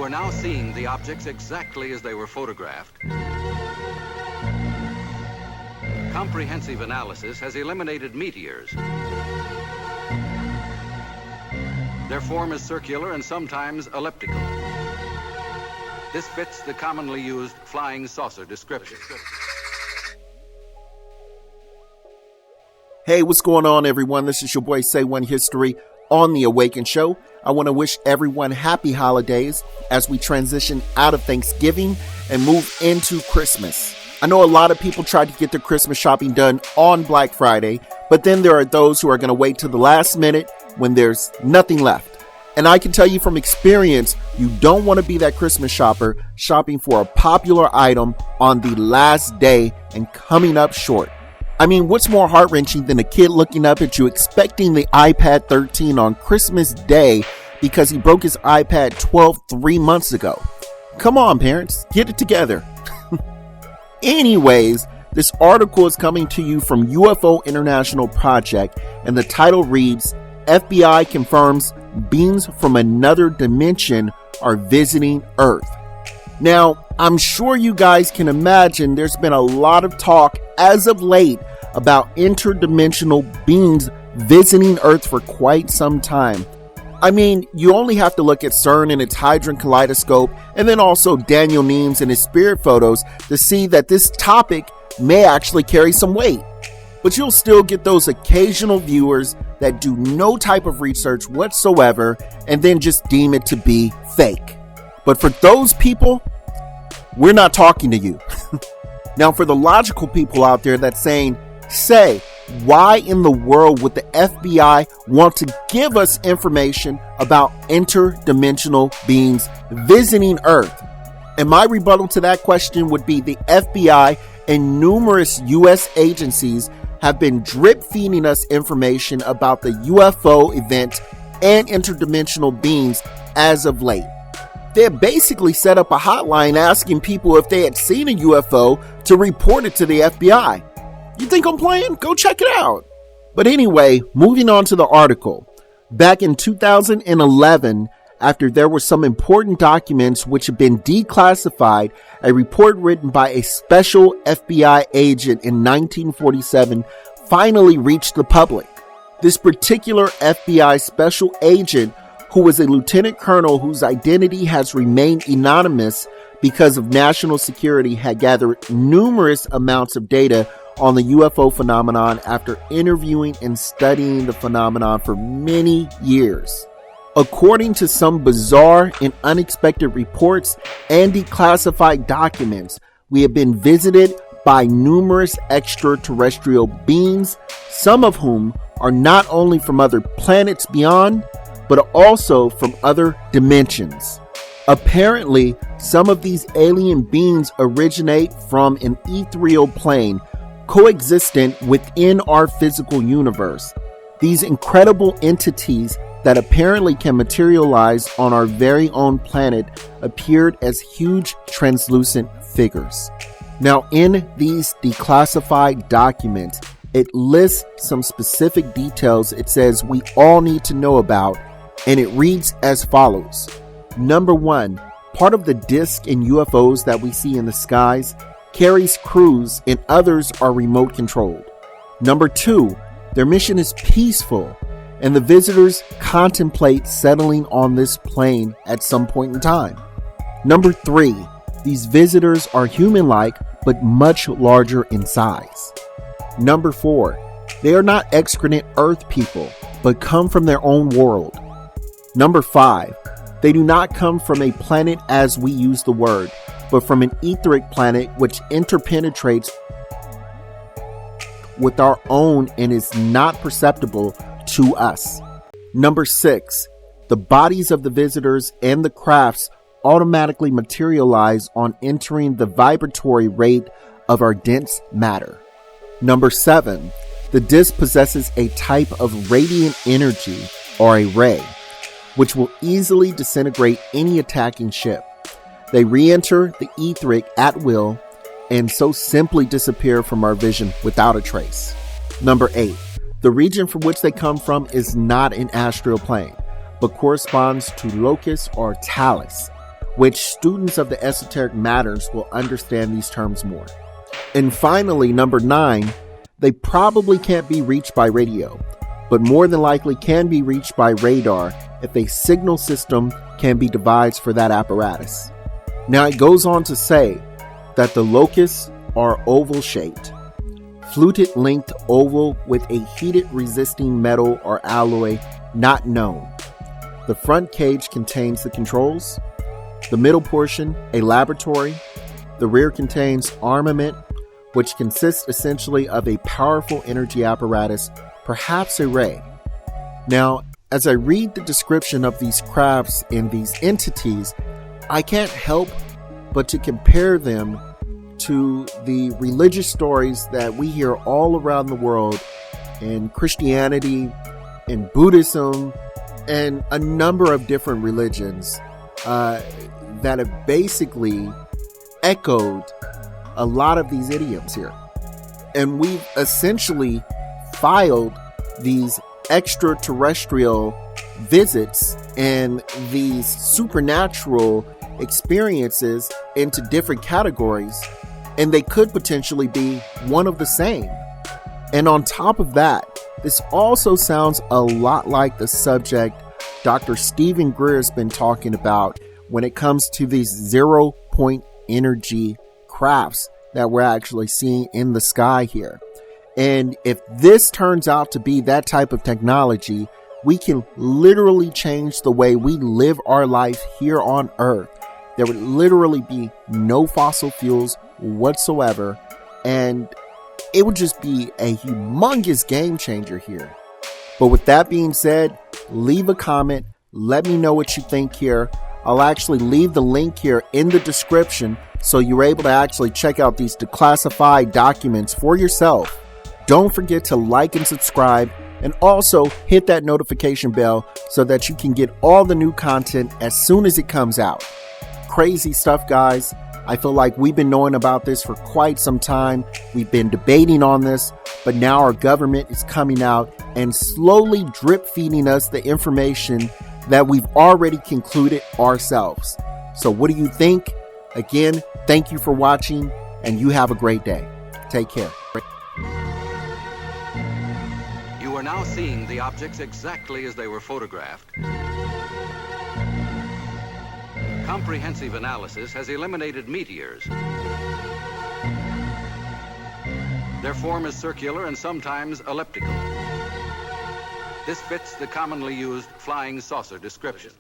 We're now seeing the objects exactly as they were photographed. Comprehensive analysis has eliminated meteors. Their form is circular and sometimes elliptical. This fits the commonly used flying saucer description. Hey, what's going on, everyone? This is your boy Say One History on The Awaken Show. I want to wish everyone happy holidays as we transition out of Thanksgiving and move into Christmas. I know a lot of people try to get their Christmas shopping done on Black Friday, but then there are those who are going to wait till the last minute when there's nothing left. And I can tell you from experience, you don't want to be that Christmas shopper shopping for a popular item on the last day and coming up short. I mean, what's more heart-wrenching than a kid looking up at you expecting the iPad 13 on Christmas Day because he broke his iPad 12 3 months ago? Come on, parents, get it together. Anyways, this article is coming to you from UFO International Project, and the title reads, FBI confirms beings from another dimension are visiting Earth. Now, I'm sure you guys can imagine there's been a lot of talk as of late about interdimensional beings visiting Earth for quite some time. I mean, you only have to look at CERN and its Hadron Kaleidoscope, and then also Daniel Nemes and his spirit photos to see that this topic may actually carry some weight. But you'll still get those occasional viewers that do no type of research whatsoever and then just deem it to be fake. But for those people, we're not talking to you. Now, for the logical people out there that's saying, say, why in the world would the FBI want to give us information about interdimensional beings visiting Earth? And my rebuttal to that question would be the FBI and numerous U.S. agencies have been drip feeding us information about the UFO event and interdimensional beings as of late. They have basically set up a hotline asking people if they had seen a UFO to report it to the FBI. You think I'm playing? Go check it out. But anyway, moving on to the article. Back in 2011, after there were some important documents which had been declassified, a report written by a special FBI agent in 1947 finally reached the public. This particular FBI special agent, who was a lieutenant colonel whose identity has remained anonymous because of national security, had gathered numerous amounts of data on the UFO phenomenon after interviewing and studying the phenomenon for many years. According to some bizarre and unexpected reports and declassified documents, we have been visited by numerous extraterrestrial beings, some of whom are not only from other planets beyond, but also from other dimensions. Apparently, some of these alien beings originate from an ethereal plane coexistent within our physical universe. These incredible entities that apparently can materialize on our very own planet appeared as huge translucent figures. Now, in these declassified documents, it lists some specific details it says we all need to know about, and it reads as follows. Number 1, part of the disk in UFOs that we see in the skies carries crews and others are remote controlled. Number 2, their mission is peaceful, and the visitors contemplate settling on this plane at some point in time. Number 3, these visitors are human-like but much larger in size. Number 4, they are not excrement Earth people but come from their own world. Number 5, they do not come from a planet as we use the word, but from an etheric planet which interpenetrates with our own and is not perceptible to us. Number 6, the bodies of the visitors and the crafts automatically materialize on entering the vibratory rate of our dense matter. Number 7, the disk possesses a type of radiant energy or a ray, which will easily disintegrate any attacking ship. They re-enter the etheric at will and so simply disappear from our vision without a trace. Number 8, the region from which they come from is not an astral plane, but corresponds to locus or talus, which students of the esoteric matters will understand these terms more. And finally, number 9, they probably can't be reached by radio, but more than likely can be reached by radar if a signal system can be devised for that apparatus. Now it goes on to say that the locusts are oval-shaped, fluted-linked oval with a heated-resisting metal or alloy not known. The front cage contains the controls, the middle portion a laboratory, the rear contains armament, which consists essentially of a powerful energy apparatus, perhaps a ray. Now, as I read the description of these crafts and these entities, I can't help but to compare them to the religious stories that we hear all around the world in Christianity, in Buddhism, and a number of different religions that have basically echoed a lot of these idioms here. And we've essentially filed these extraterrestrial visits and these supernatural experiences into different categories, and they could potentially be one of the same. And on top of that, this also sounds a lot like the subject Dr. Stephen Greer has been talking about when it comes to these 0-point energy crafts that we're actually seeing in the sky here. And if this turns out to be that type of technology, we can literally change the way we live our life here on Earth. There would literally be no fossil fuels whatsoever, and it would just be a humongous game changer here. But with that being said, leave a comment. Let me know what you think here. I'll actually leave the link here in the description so you're able to actually check out these declassified documents for yourself. Don't forget to like and subscribe, and also hit that notification bell so that you can get all the new content as soon as it comes out. Crazy stuff, guys. I feel like we've been knowing about this for quite some time. We've been debating on this, but now our government is coming out and slowly drip feeding us the information that we've already concluded ourselves. So what do you think? Again, thank you for watching, and you have a great day. Take care. You are now seeing the objects exactly as they were photographed. Comprehensive analysis has eliminated meteors. Their form is circular and sometimes elliptical. This fits the commonly used flying saucer description.